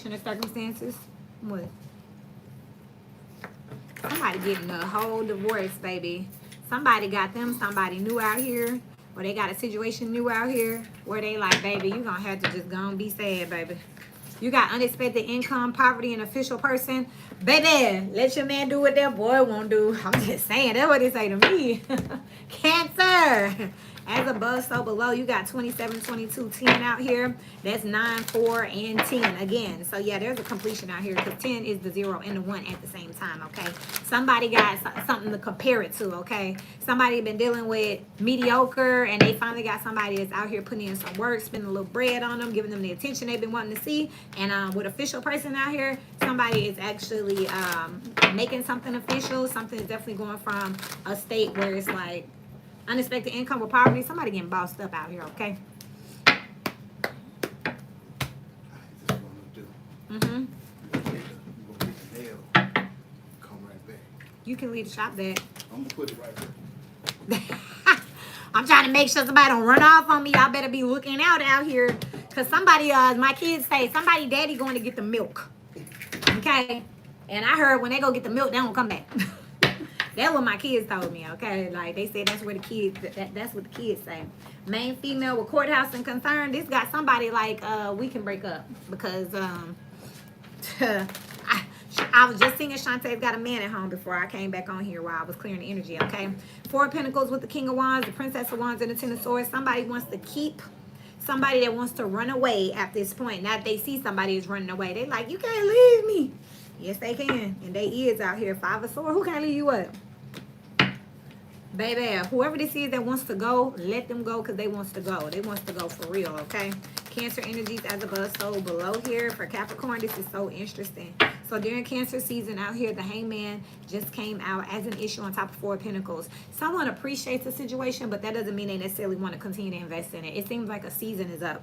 situation or circumstances. What? Somebody getting a whole divorce, baby. Somebody got them somebody new out here, or they got a situation new out here where they like, baby, you gonna have to just go and be sad, baby. You got unexpected income, poverty, and official person. Baby, let your man do what that boy won't do. I'm just saying, that's what they say to me. Cancer. As above, so below. You got 27, 22, 10 out here. That's 9, 4, and 10 again. So, yeah, there's a completion out here because 10 is the 0 and the 1 at the same time, okay? Somebody got something to compare it to, okay? Somebody been dealing with mediocre and they finally got somebody that's out here putting in some work, spending a little bread on them, giving them the attention they've been wanting to see. And with official person out here, somebody is actually making something official. Something is definitely going from a state where it's like unexpected income or poverty. Somebody getting bossed up out here, okay? Mm-hmm. Come right back. You can leave the shop there. I'm gonna put it right there. I'm trying to make sure somebody don't run off on me. Y'all better be looking out here. Because somebody, my kids say, somebody daddy going to get the milk. Okay? And I heard when they go get the milk, they don't come back. That's what my kids told me, okay? Like, they said that's where the kids, that's what the kids say. Main female with courthouse and concern. This got somebody like, we can break up. Because, I was just singing Shantae's got a man at home before I came back on here while I was clearing the energy, okay? 4 of Pentacles with the King of Wands, the Princess of Wands, and the Ten of Swords. Somebody wants to keep somebody that wants to run away at this point. Now, if they see somebody is running away, they like, you can't leave me. Yes, they can. And they is out here. 5 of Swords. Who can't leave you up? Baby, whoever this is that wants to go, let them go because they wants to go. They wants to go for real, okay? Cancer energies as above, so below here. For Capricorn, this is so interesting. So during Cancer season out here, the Hangman just came out as an issue on top of 4 of Pentacles. Someone appreciates the situation, but that doesn't mean they necessarily want to continue to invest in it. It seems like a season is up.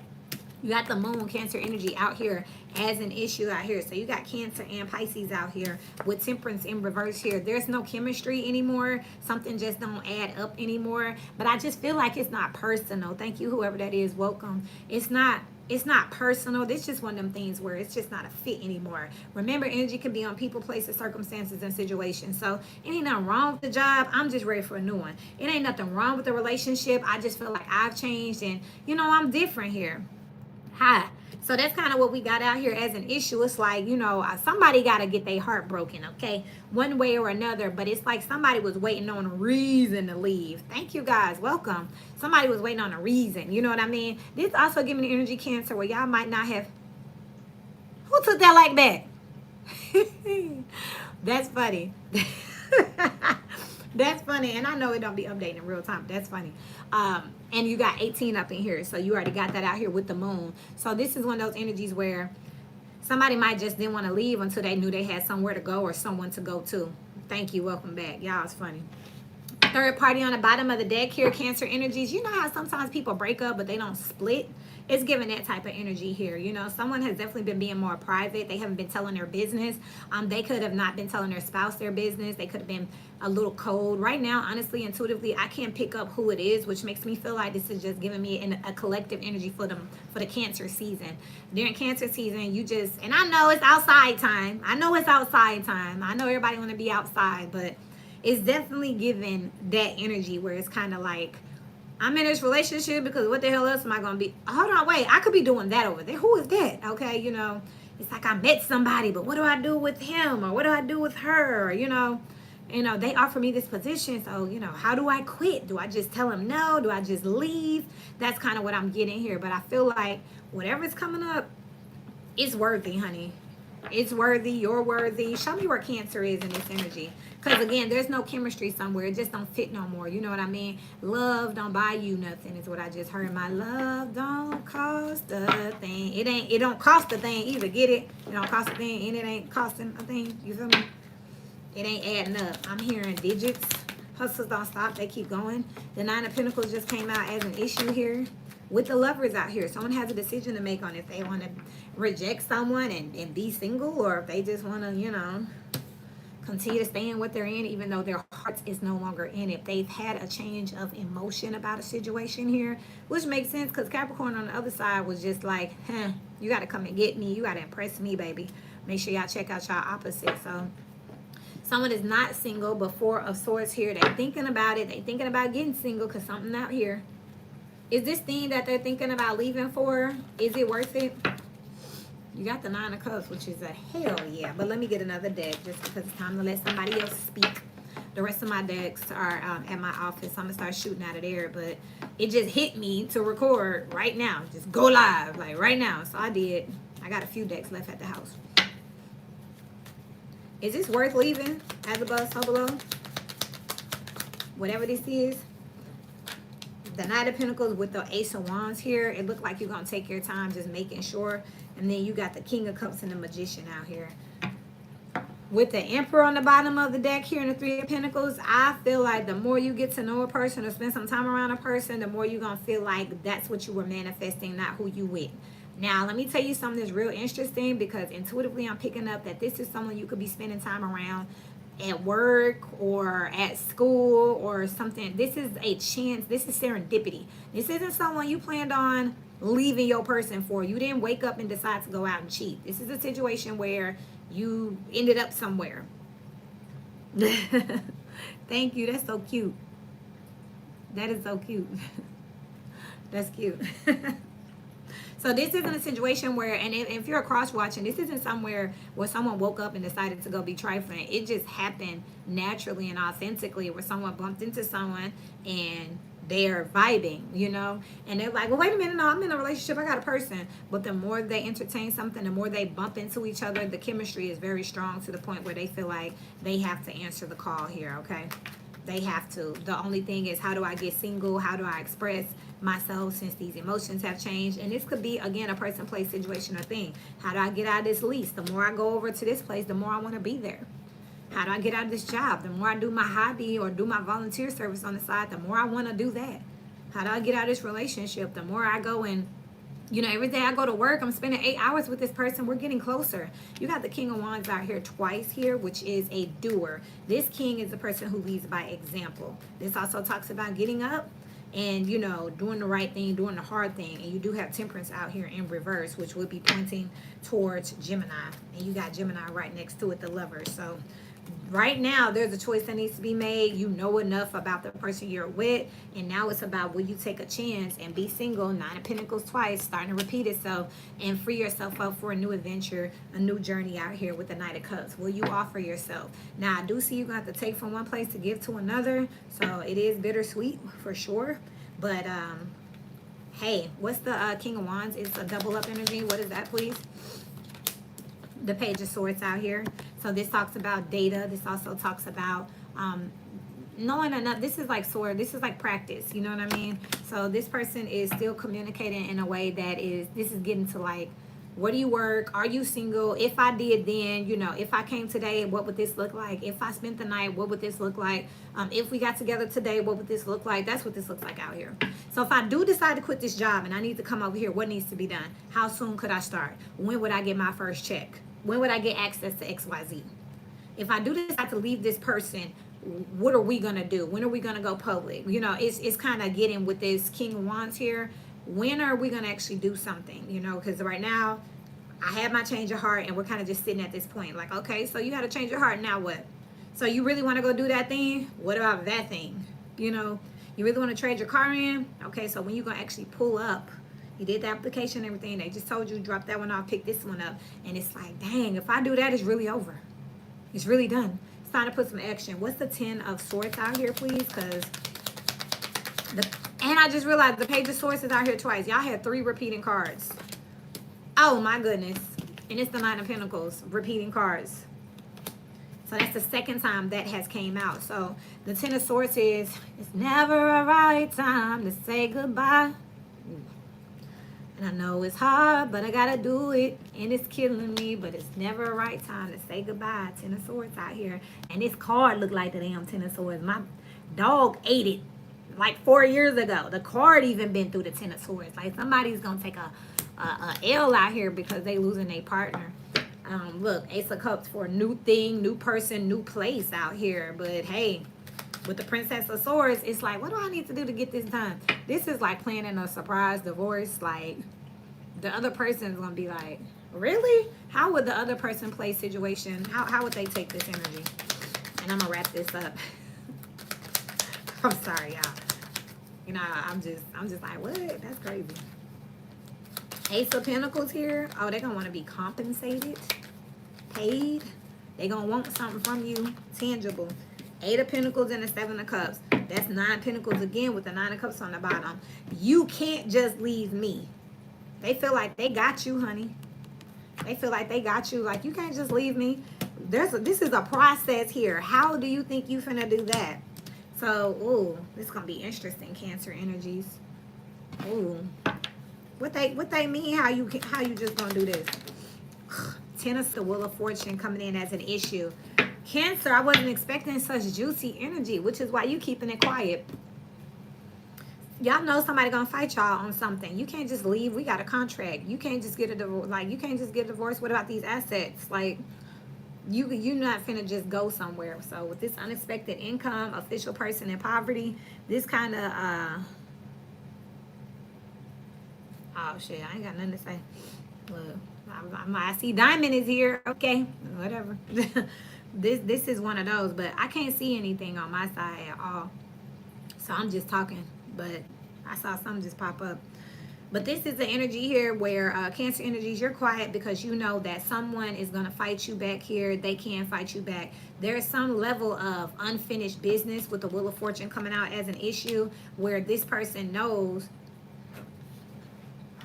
You got the Moon Cancer energy out here as an issue out here. So you got Cancer and Pisces out here with Temperance in reverse here. There's no chemistry anymore. Something just don't add up anymore. But I just feel like it's not personal. Thank you, whoever that is. Welcome. It's not personal. This is just one of them things where it's just not a fit anymore. Remember, energy can be on people, places, circumstances, and situations. So it ain't nothing wrong with the job. I'm just ready for a new one. It ain't nothing wrong with the relationship. I just feel like I've changed and, you know, I'm different here. Hi. So that's kind of what we got out here as an issue. It's like, you know, somebody got to get their heart broken, okay? One way or another. But it's like somebody was waiting on a reason to leave. Thank you, guys. Welcome. Somebody was waiting on a reason. You know what I mean? This also giving the energy Cancer where y'all might not have... Who took that like that? That's funny. That's funny. And I know it don't be updating in real time. That's funny. And you got 18 up in here. So you already got that out here with the Moon. So this is one of those energies where somebody might just didn't want to leave until they knew they had somewhere to go or someone to go to. Thank you. Welcome back. Y'all, it's funny. Third party on the bottom of the deck here, Cancer energies. You know how sometimes people break up, but they don't split? It's giving that type of energy here. You know, someone has definitely been being more private. They haven't been telling their business. They could have not been telling their spouse their business. They could have been a little cold. Right now, honestly, intuitively, I can't pick up who it is, which makes me feel like this is just giving me a collective energy for the Cancer season. During Cancer season, you just, and I know it's outside time. I know it's outside time. I know everybody want to be outside, but it's definitely giving that energy where it's kind of like, I'm in this relationship because what the hell else am I going to be? Hold on, wait. I could be doing that over there. Who is that? Okay, you know, it's like I met somebody, but what do I do with him? Or what do I do with her? You know, they offer me this position. So, you know, how do I quit? Do I just tell them no? Do I just leave? That's kind of what I'm getting here. But I feel like whatever's coming up, it's worthy, honey. It's worthy. You're worthy. Show me where Cancer is in this energy. Because, again, there's no chemistry somewhere. It just don't fit no more. You know what I mean? Love don't buy you nothing is what I just heard. My love don't cost a thing. It don't cost a thing either. Get it? It don't cost a thing and it ain't costing a thing. You feel me? It ain't adding up. I'm hearing digits. Hustles don't stop. They keep going. The 9 of Pentacles just came out as an issue here. With the Lovers out here, someone has a decision to make on if they want to reject someone and be single, or if they just want to, you know, continue to stay in what they're in, even though their heart is no longer in it. They've had a change of emotion about a situation here, which makes sense because Capricorn on the other side was just like, you got to come and get me. You got to impress me, baby. Make sure y'all check out y'all opposite. So someone is not single, but Four of Swords here. They're thinking about it. They're thinking about getting single because something out here. Is this thing that they're thinking about leaving for, is it worth it? You got the Nine of Cups, which is a hell yeah. But let me get another deck just because it's time to let somebody else speak. The rest of my decks are at my office. I'm going to start shooting out of there. But it just hit me to record right now. Just go live, like right now. So I did. I got a few decks left at the house. Is this worth leaving? As above, so below. Whatever this is. The Knight of Pentacles with the Ace of Wands here. It looked like you're going to take your time just making sure. And then you got the King of Cups and the Magician out here. With the Emperor on the bottom of the deck here and the Three of Pentacles, I feel like the more you get to know a person or spend some time around a person, the more you're going to feel like that's what you were manifesting, not who you with. Now, let me tell you something that's real interesting because intuitively I'm picking up that this is someone you could be spending time around at work or at school or something. This is a chance. This is serendipity. This isn't someone you planned on leaving your person for. You didn't wake up and decide to go out and cheat. This is a situation where you ended up somewhere. Thank you. That's so cute. That is so cute. That's cute. So this isn't a situation where, and if you're cross watching, this isn't somewhere where someone woke up and decided to go be trifling. It just happened naturally and authentically where someone bumped into someone and they're vibing, you know, and they're like, well, wait a minute, no, I'm in a relationship, I got a person. But the more they entertain something, the more they bump into each other, the chemistry is very strong to the point where they feel like they have to answer the call here, okay? They have to. The only thing is, how do I get single? How do I express myself since these emotions have changed? And this could be, again, a person, place, situation, or thing. How do I get out of this lease? The more I go over to this place, the more I want to be there. How do I get out of this job? The more I do my hobby or do my volunteer service on the side, the more I want to do that. How do I get out of this relationship? The more I go and, you know, every day I go to work, I'm spending 8 hours with this person. We're getting closer. You got the King of Wands out here twice here, which is a doer. This king is the person who leads by example. This also talks about getting up and, you know, doing the right thing, doing the hard thing. And you do have Temperance out here in reverse, which would be pointing towards Gemini. And you got Gemini right next to it, the Lovers. So right now, there's a choice that needs to be made. You know enough about the person you're with, and now it's about, will you take a chance and be single? Nine of Pentacles twice, starting to repeat itself, and free yourself up for a new adventure, a new journey out here with the Knight of Cups. Will you offer yourself? Now, I do see you're going to have to take from one place to give to another, so it is bittersweet for sure. But, hey, what's the King of Wands? It's a double up energy. What is that, please? The Page of Swords out here. So this talks about data. This also talks about knowing enough. This is like sword. This is like practice. You know what I mean? So this person is still communicating in a way that is, this is getting to like, where do you work? Are you single? If I did, then, you know, if I came today, what would this look like? If I spent the night, what would this look like? If we got together today, what would this look like? That's what this looks like out here. So if I do decide to quit this job and I need to come over here, what needs to be done? How soon could I start? When would I get my first check? When would I get access to XYZ? If I do decide to leave this person, what are we going to do? When are we going to go public? You know, it's kind of getting with this King of Wands here. When are we going to actually do something? You know, because right now, I had my change of heart and we're kind of just sitting at this point. Like, okay, so you got to change your heart. Now what? So you really want to go do that thing? What about that thing? You know, you really want to trade your car in? Okay, so when you going to actually pull up, you did the application and everything. They just told you, drop that one off, pick this one up. And it's like, dang, if I do that, it's really over. It's really done. It's time to put some action. What's the 10 of Swords out here, please? Because and I just realized the Page of Swords is out here twice. Y'all had 3 repeating cards. Oh, my goodness. And it's the Nine of Pentacles, repeating cards. So that's the second time that has came out. So the 10 of Swords is, it's never a right time to say goodbye. And I know it's hard, but I gotta do it. And it's killing me, but it's never a right time to say goodbye. 10 of Swords out here. And this card looked like the damn 10 of Swords. My dog ate it like 4 years ago. The card even been through the 10 of Swords. Like somebody's gonna take a L out here because they losing their partner. Look, Ace of Cups for a new thing, new person, new place out here. But hey, with the Princess of Swords, it's like, what do I need to do to get this done? This is like planning a surprise divorce. Like, the other person is going to be like, really? How would the other person play situation? How would they take this energy? And I'm going to wrap this up. I'm sorry, y'all. You know, I'm just like, what? That's crazy. Ace of Pentacles here. Oh, they're going to want to be compensated, paid. They're going to want something from you, tangible. 8 of Pentacles and the 7 of Cups. That's 9 Pentacles again with the 9 of Cups on the bottom. You can't just leave me. They feel like they got you, honey. They feel like they got you. Like, you can't just leave me. This is a process here. How do you think you finna do that? So, ooh, this is gonna be interesting, Cancer energies. Ooh. What they mean, how you just gonna do this? Ten of the Wheel of Fortune coming in as an issue. Cancer, I wasn't expecting such juicy energy, which is why you keeping it quiet. Y'all know somebody gonna fight y'all on something. You can't just leave. We got a contract. You can't just get a divorce. Like, you can't just get a divorce. What about these assets? Like, you're not finna just go somewhere. So with this unexpected income, official person in poverty, this kind of oh shit, I ain't got nothing to say. Look, I see Diamond is here. Okay, whatever. This is one of those, but I can't see anything on my side at all. So I'm just talking, but I saw something just pop up. But this is the energy here where Cancer energies, you're quiet because you know that someone is going to fight you back here. They can fight you back. There's some level of unfinished business with the Wheel of Fortune coming out as an issue where this person knows.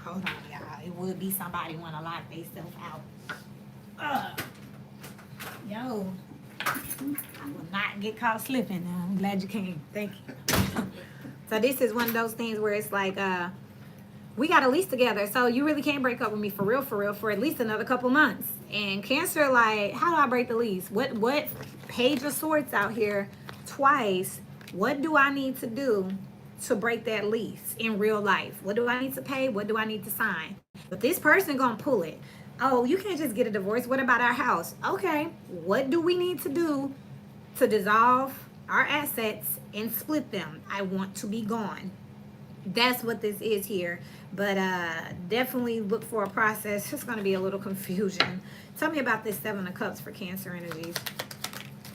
Hold on, y'all. It would be somebody want to lock themselves out. Yo, I will not get caught slipping now. I'm glad you came. Thank you. So this is one of those things where it's like, we got a lease together, so you really can't break up with me for real, for at least another couple months. And Cancer, like, how do I break the lease? What Page of Swords out here twice? What do I need to do to break that lease in real life? What do I need to pay? What do I need to sign? But this person gonna pull it. Oh, you can't just get a divorce. What about our house? Okay, what do we need to do to dissolve our assets and split them? I want to be gone. That's what this is here. But definitely look for a process. It's going to be a little confusion. Tell me about this 7 of Cups for Cancer energies.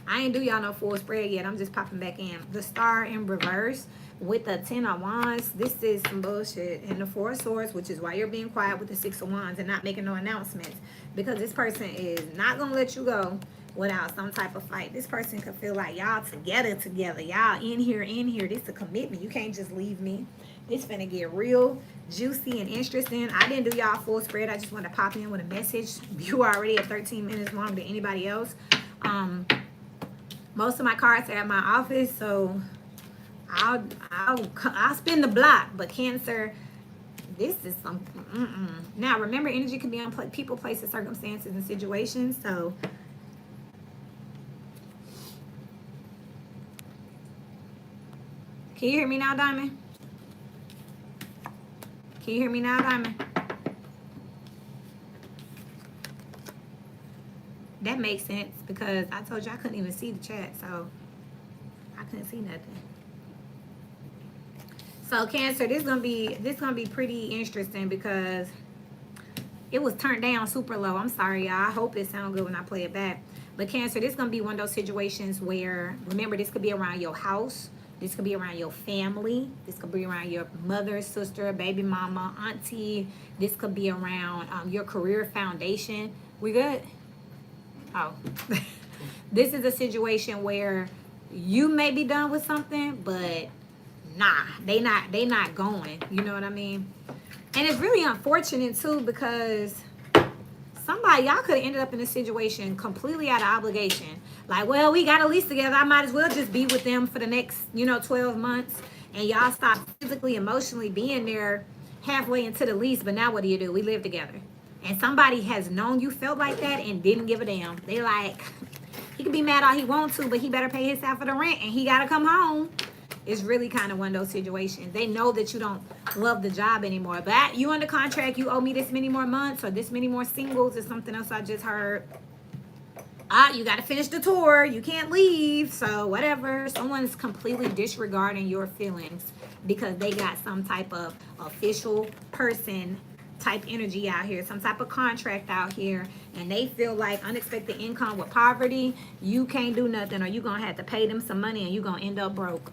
I ain't do y'all no full spread yet. I'm just popping back in. The Star in reverse with the 10 of Wands. This is some bullshit. And the 4 of Swords, which is why you're being quiet with the 6 of Wands and not making no announcements. Because this person is not going to let you go without some type of fight. This person could feel like y'all together. Y'all in here. This is a commitment. You can't just leave me. This finna get real juicy and interesting. I didn't do y'all full spread. I just wanted to pop in with a message. You are already at 13 minutes longer than anybody else. Most of my cards are at my office, so I'll spin the block. But Cancer, this is some. Now remember, energy can be on people, places, circumstances, and situations. So. Can you hear me now, Diamond? Can you hear me now, Diamond? That makes sense because I told you I couldn't even see the chat, so I couldn't see nothing. So Cancer, this gonna be pretty interesting because it was turned down super low. I'm sorry, y'all. I hope it sounds good when I play it back. But Cancer, this gonna be one of those situations where, remember, this could be around your house. This could be around your family. This could be around your mother, sister, baby mama, auntie. This could be around your career foundation. We good? Oh. This is a situation where you may be done with something, but nah, they not going. You know what I mean? And it's really unfortunate too because somebody, y'all could have ended up in a situation completely out of obligation. Like, well, we got a lease together. I might as well just be with them for the next, 12 months. And y'all stop physically, emotionally being there halfway into the lease. But now what do? We live together. And somebody has known you felt like that and didn't give a damn. They like, he can be mad all he wants to, but he better pay his half of the rent and he got to come home. it's really kind of one of those situations. They know that you don't love the job anymore. But you under contract, you owe me this many more months or this many more singles or something else I just heard. You got to finish the tour. You can't leave. So whatever. Someone's completely disregarding your feelings because they got some type of official person type energy out here, some type of contract out here, and they feel like unexpected income with poverty, you can't do nothing, or you're going to have to pay them some money and you're going to end up broke.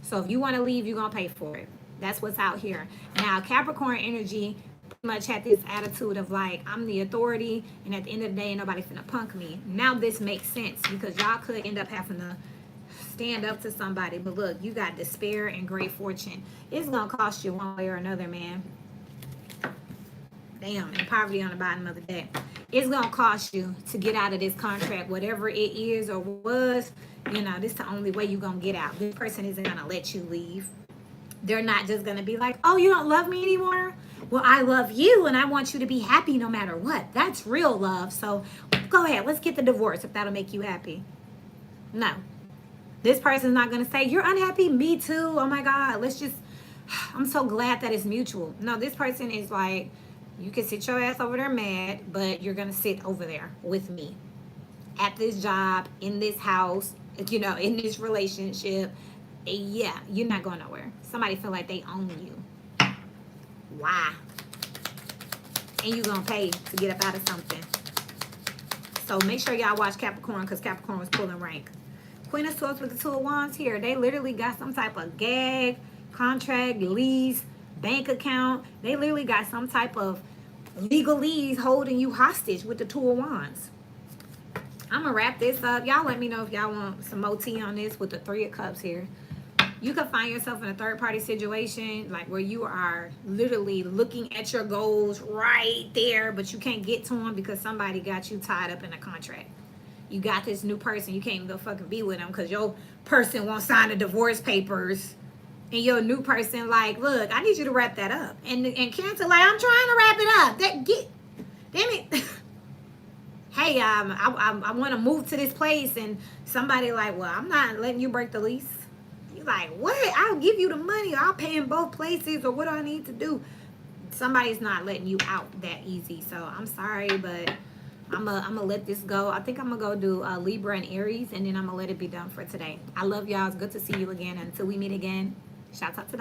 So if you want to leave, you're going to pay for it. That's what's out here. Now, Capricorn energy pretty much had this attitude of like, I'm the authority, and at the end of the day, ain't nobody finna punk me. Now this makes sense because y'all could end up having to stand up to somebody. But look, you got despair and great fortune. It's going to cost you one way or another, man. Damn, and poverty on the bottom of the deck. It's going to cost you to get out of this contract, whatever it is or was. You know, this is the only way you're going to get out. This person isn't going to let you leave. They're not just going to be like, oh, you don't love me anymore? Well, I love you, and I want you to be happy no matter what. That's real love. So go ahead. Let's get the divorce if that'll make you happy. No. This person's not going to say, you're unhappy? Me too. Oh, my God. Let's just, I'm so glad that it's mutual. No, this person is like, you can sit your ass over there mad, but you're going to sit over there with me at this job, in this house, you know, in this relationship. Yeah, you're not going nowhere. Somebody feel like they own you. Why? And you're going to pay to get up out of something. So make sure y'all watch Capricorn because Capricorn was pulling rank. Queen of Swords with the Two of Wands here. They literally got some type of gag, contract, lease, bank account. They literally got some type of legalese holding you hostage with the Two of Wands. I'm going to wrap this up. Y'all let me know if y'all want some more tea on this with the Three of Cups here. You can find yourself in a third-party situation, like where you are literally looking at your goals right there, but you can't get to them because somebody got you tied up in a contract. You got this new person. You can't even go fucking be with them because your person won't sign the divorce papers. And your new person like, look, I need you to wrap that up. And Cancer like, I'm trying to wrap it up. Damn it. Hey, I want to move to this place. And somebody like, well, I'm not letting you break the lease. You're like, what? I'll give you the money. I'll pay in both places, or what do I need to do? Somebody's not letting you out that easy. So I'm sorry, but I'm gonna let this go. I think I'm gonna go do Libra and Aries, and then I'm gonna let it be done for today. I love y'all. It's good to see you again. Until we meet again, shout out to